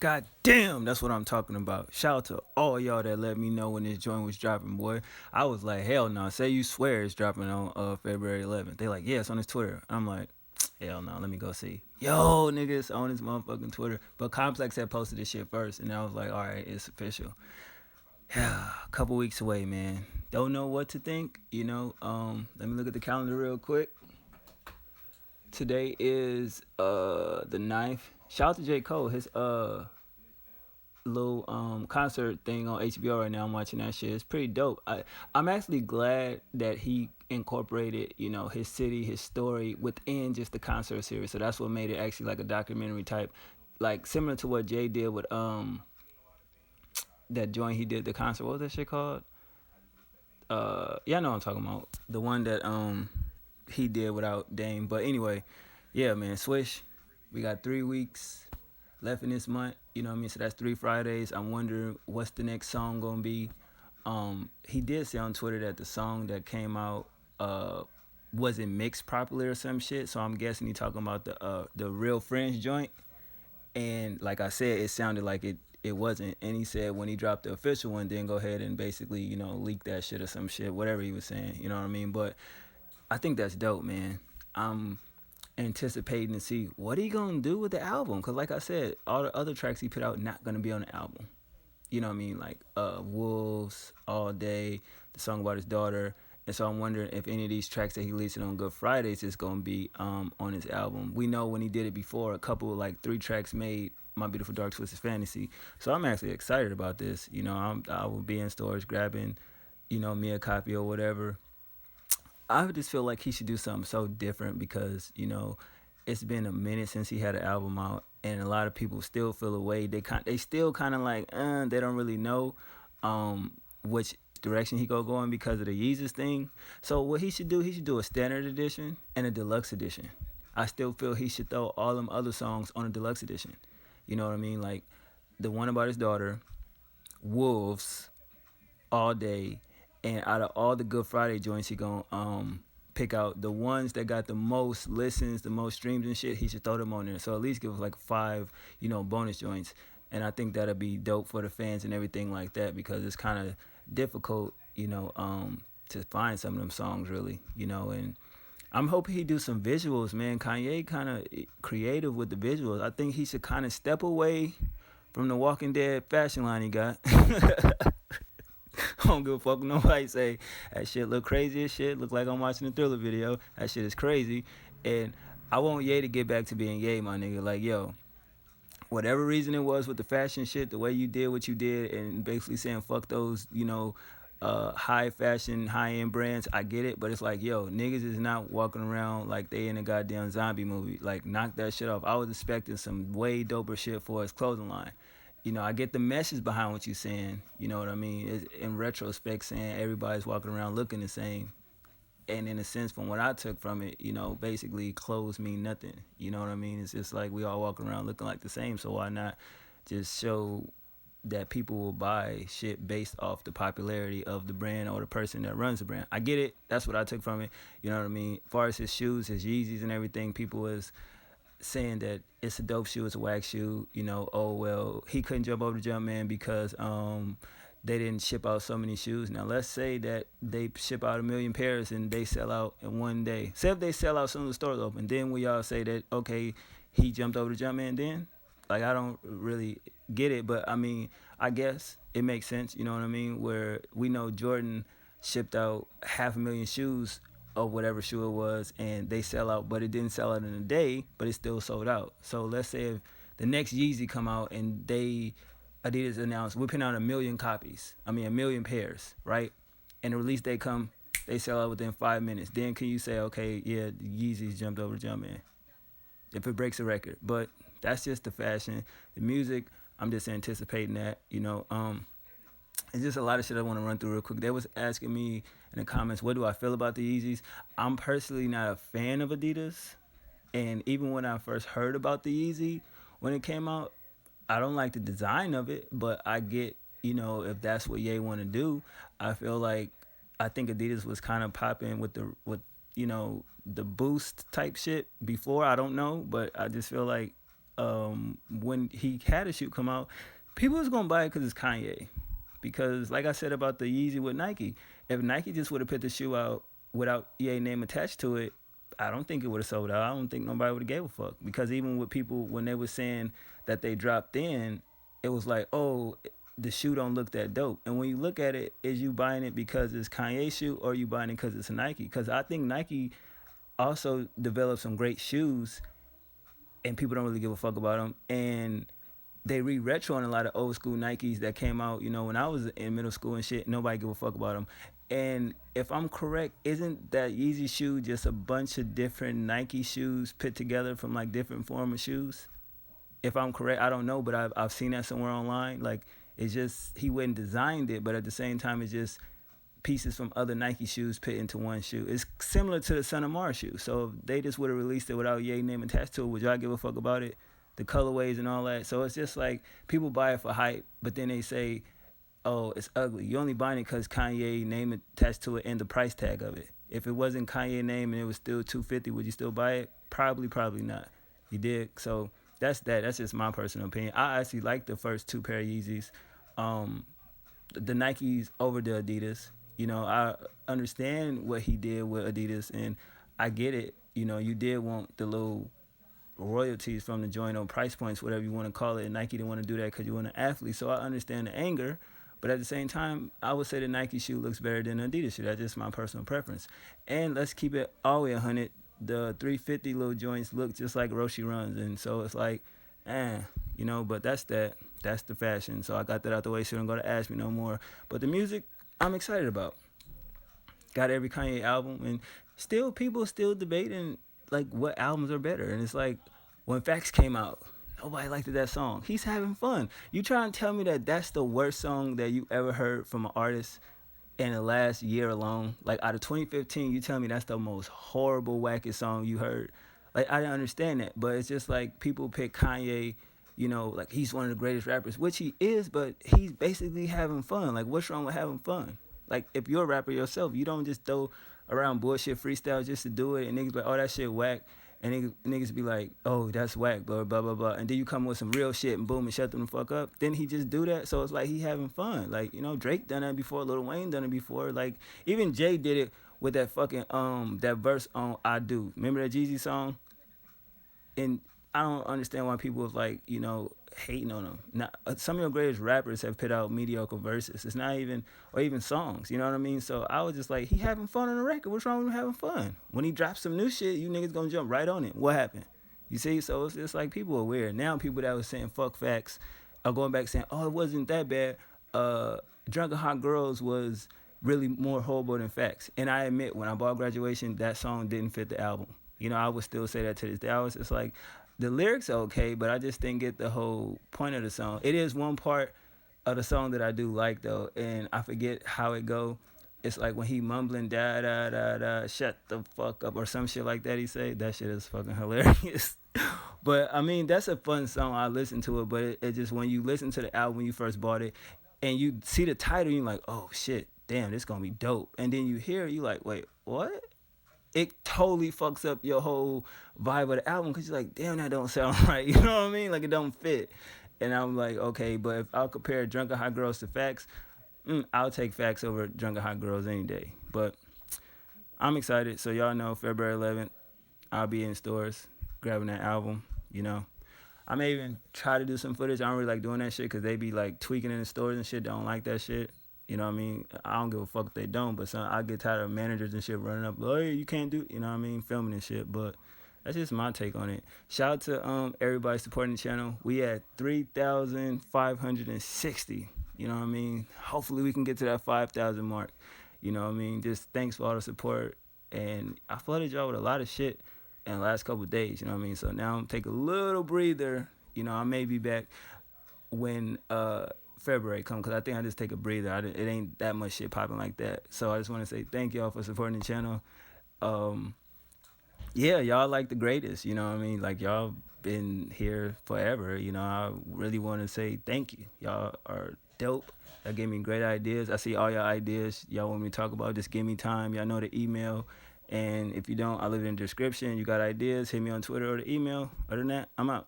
God damn, that's what I'm talking about. Shout out to all y'all that let me know when this joint was dropping, boy. I was like, hell no. Say you swear it's dropping on February 11th. They like, yeah, it's on his Twitter. I'm like, hell no, let me go see. Yo, nigga, it's on his motherfucking Twitter. But Complex had posted this shit first, and I was like, all right, it's official. Yeah, a couple weeks away, man. Don't know what to think. Let me look at the calendar real quick. Today is the 9th. Shout out to J. Cole. His little concert thing on HBO right now. I'm watching that shit. It's pretty dope. I'm actually glad that he incorporated, his city, his story within just the concert series. So that's what made it actually like a documentary type, like similar to what Jay did with that joint he did the concert. What was that shit called? Yeah, I know what I'm talking about. The one that he did without Dame. But anyway, yeah, man, Swish. We got 3 weeks left in this month. You know what I mean? So that's 3 Fridays. I'm wondering what's the next song gonna be. He did say on Twitter that the song that came out wasn't mixed properly or some shit. So I'm guessing he talking about the Real Friends joint. And like I said, it sounded like it wasn't. And he said when he dropped the official one, then go ahead and basically, leak that shit or some shit, whatever he was saying. You know what I mean? But I think that's dope, man. I'm anticipating to see what he gonna do with the album. Cause like I said, all the other tracks he put out not gonna be on the album. You know what I mean? Like Wolves, All Day, the song about his daughter. And so I'm wondering if any of these tracks that he released on Good Fridays is gonna be on his album. We know when he did it before, a couple like 3 tracks made My Beautiful Dark Twisted Fantasy. So I'm actually excited about this. I will be in stores grabbing, me a copy or whatever. I just feel like he should do something so different because it's been a minute since he had an album out, and a lot of people still feel away. They still kind of like they don't really know which direction he going because of the Yeezys thing. So what he should do a standard edition and a deluxe edition. I still feel he should throw all them other songs on a deluxe edition. You know what I mean? Like the one about his daughter, Wolves, All Day, and out of all the Good Friday joints, he gonna pick out the ones that got the most listens, the most streams and shit. He should throw them on there. So at least give us like 5, bonus joints. And I think that'll be dope for the fans and everything like that because it's kind of difficult, to find some of them songs really, and I'm hoping he do some visuals, man. Kanye kind of creative with the visuals. I think he should kind of step away from the Walking Dead fashion line he got. I don't give a fuck what nobody say. That shit look crazy as shit. Look like I'm watching a Thriller video. That shit is crazy. And I want Ye to get back to being Ye, my nigga. Like, yo, whatever reason it was with the fashion shit, the way you did what you did, and basically saying fuck those, high fashion, high end brands. I get it, but it's like, yo, niggas is not walking around like they in a goddamn zombie movie. Like, knock that shit off. I was expecting some way doper shit for his clothing line. I get the message behind what you're saying. You know what I mean? It's, in retrospect, saying everybody's walking around looking the same. And in a sense, from what I took from it, basically clothes mean nothing. You know what I mean? It's just like we all walking around looking like the same. So why not just show that people will buy shit based off the popularity of the brand or the person that runs the brand? I get it. That's what I took from it. You know what I mean? As far as his shoes, his Yeezys and everything, people was saying that it's a dope shoe, it's a wax shoe, oh well, he couldn't jump over the jump man because they didn't ship out so many shoes. Now let's say that they ship out 1 million pairs and they sell out in one day. Say if they sell out soon as the stores open, then we all say that okay, he jumped over the jump man then? Like I don't really get it, but I mean, I guess it makes sense, you know what I mean? Where we know Jordan shipped out 500,000 shoes or whatever shoe it was, and they sell out, but it didn't sell out in a day, but it still sold out. So let's say if the next Yeezy come out and Adidas announced we're putting out 1 million copies, 1 million pairs, right? And the release day come, they sell out within 5 minutes. Then can you say, okay, yeah, the Yeezys jumped over the Jumpman if it breaks a record? But that's just the fashion, the music. I'm just anticipating that, it's just a lot of shit I want to run through real quick. They was asking me in the comments, what do I feel about the Yeezys? I'm personally not a fan of Adidas. And even when I first heard about the Yeezy, when it came out, I don't like the design of it, but I get, if that's what Ye want to do. I feel like I think Adidas was kind of popping with the boost type shit before. I don't know, but I just feel like when he had a shoe come out, people was gonna buy it because it's Kanye. Because like I said about the Yeezy with Nike, if Nike just would have put the shoe out without EA name attached to it, I don't think it would have sold out. I don't think nobody would have gave a fuck. Because even with people when they were saying that they dropped in, it was like, oh, the shoe don't look that dope. And when you look at it, is you buying it because it's Kanye shoe or are you buying it because it's a Nike? Because I think Nike also developed some great shoes and people don't really give a fuck about them. And they re-retro on a lot of old school Nikes that came out, when I was in middle school and shit. Nobody give a fuck about them. And if I'm correct, isn't that Yeezy shoe just a bunch of different Nike shoes put together from like different form of shoes? If I'm correct, I don't know, but I've seen that somewhere online. Like it's just he went and designed it, but at the same time, it's just pieces from other Nike shoes put into one shoe. It's similar to the Son of Mars shoe. So if they just would have released it without Ye name attached to it, would y'all give a fuck about it? The colorways and all that. So it's just like people buy it for hype, but then they say, oh, it's ugly. You only buying it because Kanye name attached to it and the price tag of it. If it wasn't Kanye name and it was still $250, would you still buy it? Probably not. You did. So that's that. That's just my personal opinion. I actually like the first two pair of Yeezys. The Nikes over the Adidas. I understand what he did with Adidas, and I get it. You did want the little royalties from the joint on price points, whatever you want to call it. And Nike didn't want to do that because you want an athlete. So I understand the anger. But at the same time, I would say the Nike shoe looks better than the Adidas shoe. That's just my personal preference. And let's keep it all the way 100. The 350 little joints look just like Roshi runs. And so it's like, but that's that. That's the fashion. So I got that out the way so don't go to ask me no more. But the music, I'm excited about. Got every Kanye album. And still, people still debating, like, what albums are better. And it's like, when Facts came out, nobody liked that song. He's having fun. You trying to tell me that that's the worst song that you ever heard from an artist in the last year alone? Like, out of 2015, you tell me that's the most horrible, wackest song you heard. Like, I didn't understand that. But it's just like people pick Kanye, like he's one of the greatest rappers, which he is, but he's basically having fun. Like, what's wrong with having fun? Like, if you're a rapper yourself, you don't just throw around bullshit freestyle just to do it, and niggas be like, oh, that shit whack. And niggas be like, oh, that's whack, blah, blah, blah, blah. And then you come with some real shit and boom, and shut them the fuck up. Then he just do that. So it's like he having fun. Like, Drake done that before. Lil Wayne done it before. Like, even Jay did it with that fucking, that verse on I Do. Remember that Yeezy song? And I don't understand why people was like, hating on him. Now, some of your greatest rappers have put out mediocre verses. It's not even, or even songs, you know what I mean? So I was just like, he having fun on the record. What's wrong with him having fun? When he drops some new shit, you niggas gonna jump right on it. What happened? You see? So it's just like people are weird. Now people that was saying fuck Facts are going back saying, oh, it wasn't that bad. Drunk and Hot Girls was really more horrible than Facts. And I admit, when I bought Graduation, that song didn't fit the album. I would still say that to this day. I was just like, the lyrics are okay, but I just didn't get the whole point of the song. It is one part of the song that I do like, though, and I forget how it go. It's like when he mumbling, da, da, da, da, shut the fuck up, or some shit like that he say. That shit is fucking hilarious. But, I mean, that's a fun song. I listen to it, but it just, when you listen to the album when you first bought it, and you see the title, you're like, oh, shit, damn, this gonna be dope. And then you hear it, you like, wait, what? It totally fucks up your whole vibe of the album because you're like, damn, that don't sound right. You know what I mean? Like, it don't fit. And I'm like, okay, but if I'll compare Drunk and Hot Girls to Facts, I'll take Facts over Drunk and Hot Girls any day. But I'm excited. So y'all know February 11th, I'll be in stores grabbing that album, I may even try to do some footage. I don't really like doing that shit because they be like tweaking in the stores and shit. They don't like that shit. You know what I mean? I don't give a fuck if they don't, but I get tired of managers and shit running up, oh, you can't do, you know what I mean, filming and shit. But that's just my take on it. Shout out to everybody supporting the channel. We at 3,560. You know what I mean? Hopefully we can get to that 5,000 mark. You know what I mean? Just thanks for all the support. And I flooded y'all with a lot of shit in the last couple of days. You know what I mean? So now I'm take a little breather. I may be back when February come, because I think I just take a breather. It ain't that much shit popping like that. So I just want to say thank y'all for supporting the channel. Yeah, y'all like the greatest, you know what I mean? Like, y'all been here forever, I really want to say thank you. Y'all are dope. Y'all gave me great ideas. I see all your ideas y'all want me to talk about. Just give me time. Y'all know the email. And if you don't, I'll leave it in the description. You got ideas, hit me on Twitter or the email. Other than that, I'm out.